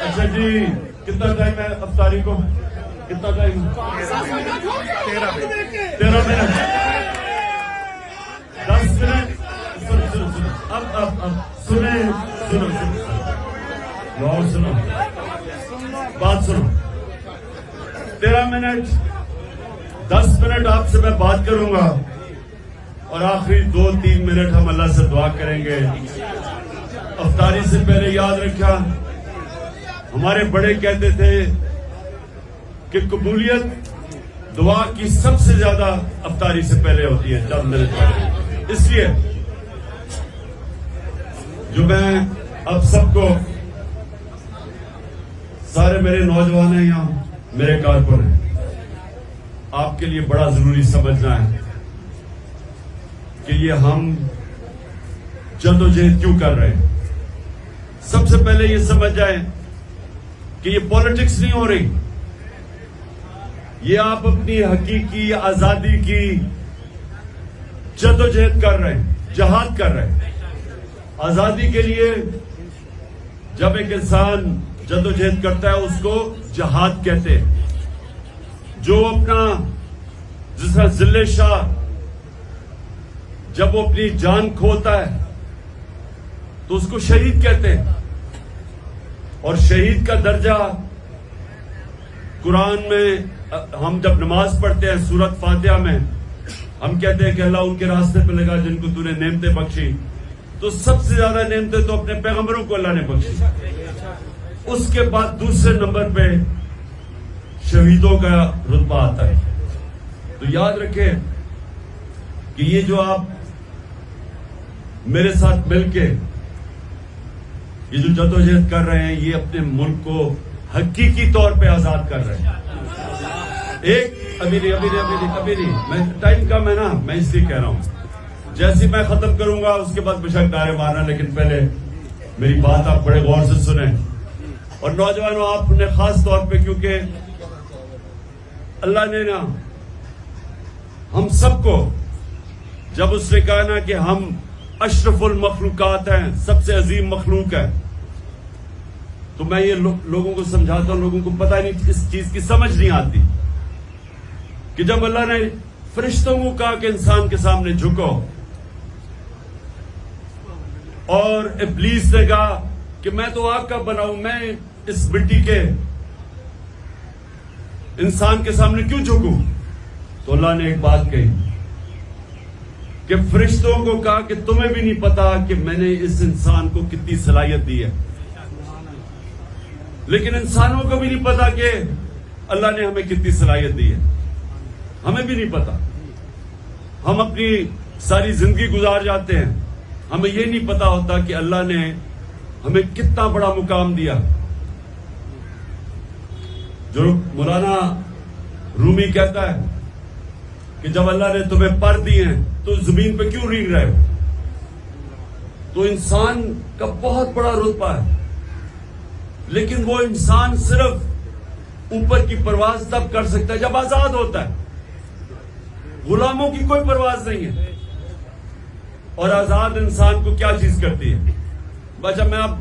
اچھا جی، کتنا ٹائم ہے افطاری کو؟ کتنا ٹائم؟ 13 minute 10 minute. سنو اب سنیں، سنو بات سنو. 13 منٹ 10 منٹ آپ سے میں بات کروں گا اور آخری 2-3 منٹ ہم اللہ سے دعا کریں گے. افطاری سے پہلے یاد رکھا، ہمارے بڑے کہتے تھے کہ قبولیت دعا کی سب سے زیادہ افطاری سے پہلے ہوتی ہے، چند منٹ پہلے. اس لیے جو میں اب سب کو، سارے میرے نوجوان ہیں یہاں، میرے کارکن ہیں، آپ کے لیے بڑا ضروری سمجھنا ہے کہ یہ ہم جدوجہد کیوں کر رہے ہیں. سب سے پہلے یہ سمجھ جائیں کہ یہ پالیٹکس نہیں ہو رہی، یہ آپ اپنی حقیقی آزادی کی جدوجہد کر رہے ہیں، جہاد کر رہے ہیں. آزادی کے لیے جب ایک انسان جدوجہد کرتا ہے اس کو جہاد کہتے ہیں. جو اپنا، جس طرح ضلع شاہ جب وہ اپنی جان کھوتا ہے تو اس کو شہید کہتے ہیں. اور شہید کا درجہ قرآن میں ہم جب نماز پڑھتے ہیں سورت فاتحہ میں ہم کہتے ہیں کہ اللہ ان کے راستے پہ لگا جن کو تو نے نعمتیں بخشی. تو سب سے زیادہ نعمتیں تو اپنے پیغمبروں کو اللہ نے بخشی. اس کے بعد دوسرے نمبر پہ شہیدوں کا رتبہ آتا ہے. تو یاد رکھیں کہ یہ جو آپ میرے ساتھ مل کے یہ جو جدوجہد کر رہے ہیں، یہ اپنے ملک کو حقیقی طور پہ آزاد کر رہے ہیں. ایک ابھی نہیں میں ٹائم کم ہے نا، میں اس لیے کہہ رہا ہوں جیسے میں ختم کروں گا اس کے بعد بشک نعرے مارنا، لیکن پہلے میری بات آپ بڑے غور سے سنیں. اور نوجوانوں آپ نے خاص طور پہ، کیونکہ اللہ نے نا ہم سب کو جب اس نے کہا نا کہ ہم اشرف المخلوقات ہیں، سب سے عظیم مخلوق ہے، تو میں یہ لوگوں کو سمجھاتا ہوں، لوگوں کو پتہ نہیں، اس چیز کی سمجھ نہیں آتی کہ جب اللہ نے فرشتوں کو کہا کہ انسان کے سامنے جھکو، اور ابلیس نے کہا کہ میں تو آگ کا بنا ہوں، میں اس مٹی کے انسان کے سامنے کیوں جھکوں؟ تو اللہ نے ایک بات کہی کہ فرشتوں کو کہا کہ تمہیں بھی نہیں پتا کہ میں نے اس انسان کو کتنی صلاحیت دی ہے. لیکن انسانوں کو بھی نہیں پتا کہ اللہ نے ہمیں کتنی صلاحیت دی ہے. ہمیں بھی نہیں پتا. ہم اپنی ساری زندگی گزار جاتے ہیں، ہمیں یہ نہیں پتا ہوتا کہ اللہ نے ہمیں کتنا بڑا مقام دیا. جو مولانا رومی کہتا ہے کہ جب اللہ نے تمہیں پر دیے ہیں تو زمین پہ کیوں رینگ رہے ہو؟ تو انسان کا بہت بڑا رتبہ ہے، لیکن وہ انسان صرف اوپر کی پرواز تب کر سکتا ہے جب آزاد ہوتا ہے. غلاموں کی کوئی پرواز نہیں ہے. اور آزاد انسان کو کیا چیز کرتی ہے؟ بچہ میں اب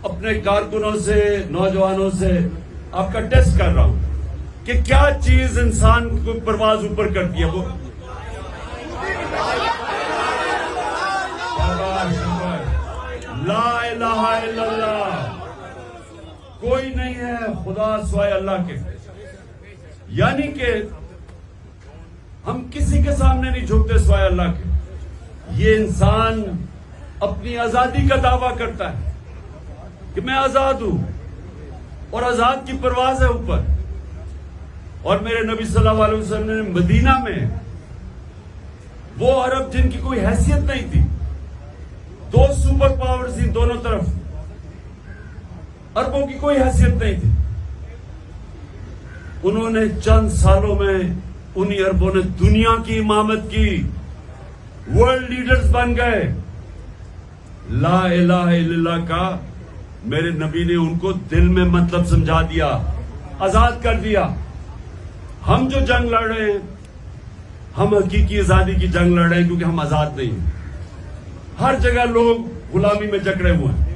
اپنے کارکنوں سے، نوجوانوں سے آپ کا ٹیسٹ کر رہا ہوں کہ کیا چیز انسان کو پرواز اوپر کرتی ہے. وہ لا الہ الا اللہ، کوئی نہیں ہے خدا سوائے اللہ کے. یعنی کہ ہم کسی کے سامنے نہیں جھکتے سوائے اللہ کے. یہ انسان اپنی آزادی کا دعویٰ کرتا ہے کہ میں آزاد ہوں، اور آزاد کی پرواز ہے اوپر. اور میرے نبی صلی اللہ علیہ وسلم نے مدینہ میں وہ عرب جن کی کوئی حیثیت نہیں تھی، 2 سپر پاورز تھی دونوں طرف، عربوں کی کوئی حیثیت نہیں تھی. انہوں نے چند سالوں میں انہی عربوں نے دنیا کی امامت کی، ورلڈ لیڈرز بن گئے. لا الہ الا اللہ کا میرے نبی نے ان کو دل میں مطلب سمجھا دیا، آزاد کر دیا. ہم جو جنگ لڑ رہے ہیں، ہم حقیقی آزادی کی جنگ لڑ رہے ہیں کیونکہ ہم آزاد نہیں ہیں. ہر جگہ لوگ غلامی میں جکڑے ہوئے ہیں.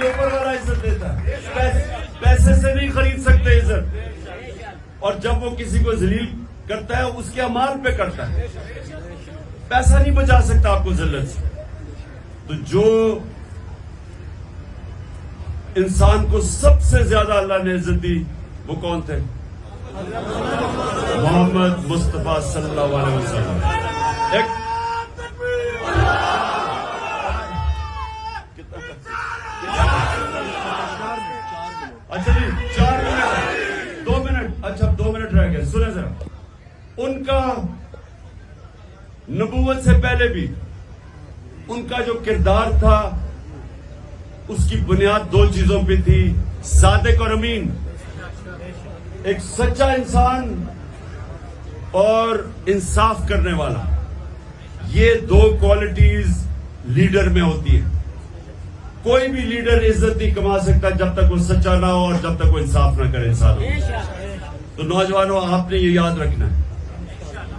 یہ اوپر والا عزت دیتا ہے. پیسے سے نہیں خرید سکتے عزت. اور جب وہ کسی کو ذلیل کرتا ہے اس کے اعمال پہ کرتا ہے. پیسہ نہیں بچا سکتا آپ کو ذلت سے. تو جو انسان کو سب سے زیادہ اللہ نے عزت دی وہ کون تھے؟ محمد مصطفیٰ صلی اللہ علیہ وسلم. اچھا جی 4 منٹ 2 منٹ. اچھا 2 منٹ رہ گئے. سنیں ذرا. ان کا نبوت سے پہلے بھی ان کا جو کردار تھا اس کی بنیاد 2 چیزوں پہ تھی: صادق اور امین. ایک سچا انسان اور انصاف کرنے والا. یہ 2 کوالٹیز لیڈر میں ہوتی ہیں. کوئی بھی لیڈر عزت نہیں کما سکتا جب تک وہ سچا نہ ہو اور جب تک وہ انصاف نہ کرے انسانوں. تو نوجوانوں آپ نے یہ یاد رکھنا ہے،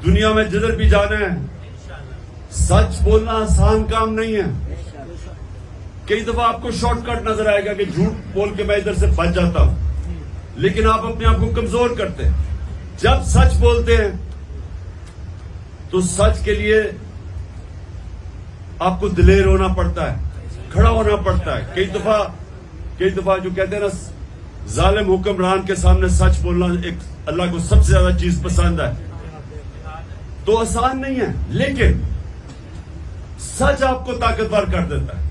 دنیا میں جدھر بھی جانا ہے سچ بولنا آسان کام نہیں ہے. کئی دفعہ آپ کو شارٹ کٹ نظر آئے گا کہ جھوٹ بول کے میں ادھر سے بچ جاتا ہوں، لیکن آپ اپنے آپ کو کمزور کرتے ہیں. جب سچ بولتے ہیں تو سچ کے لیے آپ کو دلیر ہونا پڑتا ہے، کھڑا ہونا پڑتا ہے. کئی دفعہ جو کہتے ہیں نا ظالم حکمران کے سامنے سچ بولنا ایک اللہ کو سب سے زیادہ چیز پسند ہے. تو آسان نہیں ہے، لیکن سچ آپ کو طاقتور کر دیتا ہے،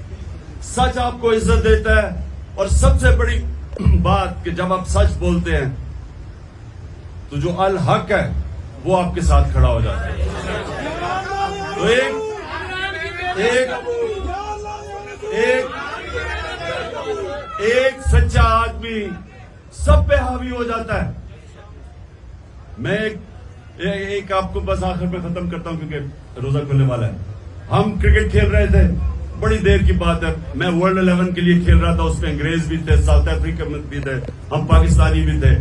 سچ آپ کو عزت دیتا ہے. اور سب سے بڑی بات کہ جب آپ سچ بولتے ہیں تو جو الحق ہے وہ آپ کے ساتھ کھڑا ہو جاتا ہے. تو ایک سچا آدمی سب پہ حاوی ہو جاتا ہے. میں ایک آپ کو بس آخر میں ختم کرتا ہوں کیونکہ روزہ کھلنے والا ہے. ہم کرکٹ کھیل رہے تھے، بڑی دیر کی بات ہے. میں ورلڈ 11 کے لیے کھیل رہا تھا، اس میں انگریز بھی تھے، ساؤتھ افریقہ میں بھی تھے، ہم پاکستانی بھی تھے.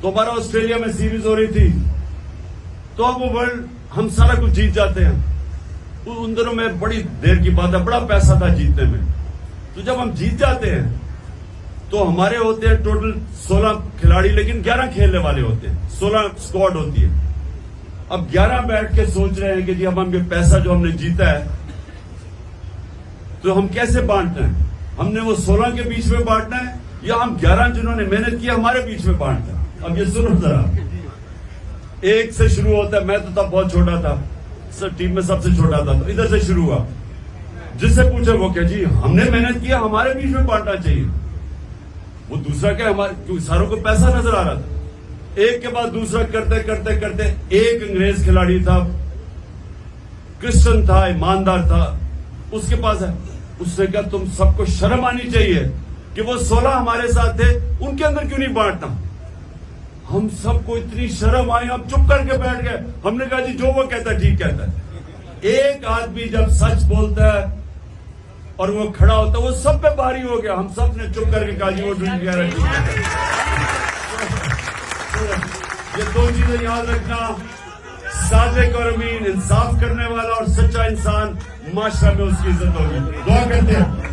تو ہمارا آسٹریلیا میں سیریز ہو رہی تھی. تو اب وہ ورلڈ ہم سارا کچھ جیت جاتے ہیں. ان دنوں میں بڑی دیر کی بات ہے، بڑا پیسہ تھا جیتنے میں. تو جب ہم جیت جاتے ہیں تو ہمارے ہوتے ہیں ٹوٹل 16 کھلاڑی، لیکن 11 کھیلنے والے ہوتے ہیں، 16 اسکواڈ ہوتی ہے. اب 11 بیٹھ کے سوچ رہے ہیں کہ جی ہم یہ پیسہ جو ہم نے جیتا ہے تو ہم کیسے بانٹنا ہے. ہم نے وہ 16 کے بیچ میں بانٹنا ہے یا ہم 11 جنہوں نے محنت کی ہمارے بیچ میں بانٹنا ہے. اب یہ سنو ذرا. 1 سے شروع ہوتا ہے. میں تو تب بہت چھوٹا تھا، ٹیم میں سب سے چھوٹا تھا. تو ادھر سے شروع ہوا. جس سے پوچھے وہ کہ جی ہم نے محنت کیا، ہمارے بیچ میں بانٹنا چاہیے. وہ دوسرا کیا، ہمارے ساروں کو پیسہ نظر آ رہا تھا. ایک کے بعد دوسرا کرتے کرتے کرتے ایک انگریز کھلاڑی تھا، کرسچن تھا، ایماندار تھا، اس کے پاس ہے. اس نے کہا تم سب کو شرم آنی چاہیے کہ وہ 16 ہمارے ساتھ تھے، ان کے اندر کیوں نہیں بانٹنا. ہم سب کو اتنی شرم آئی، ہم چپ کر کے بیٹھ گئے. ہم نے کہا جی جو وہ کہتا ہے ٹھیک کہتا ہے. ایک آدمی جب سچ بولتا ہے اور وہ کھڑا ہوتا ہے وہ سب پہ بھاری ہو گیا. ہم سب نے چپ کر کے کہا جی وہ ڈرنک کہہ رہا ہے. یہ 2 چیزیں یاد رکھنا: صادق اور امین، انصاف کرنے والا اور سچا انسان، معاشرہ میں اس کی عزت ہوگی. دعا کرتے ہیں.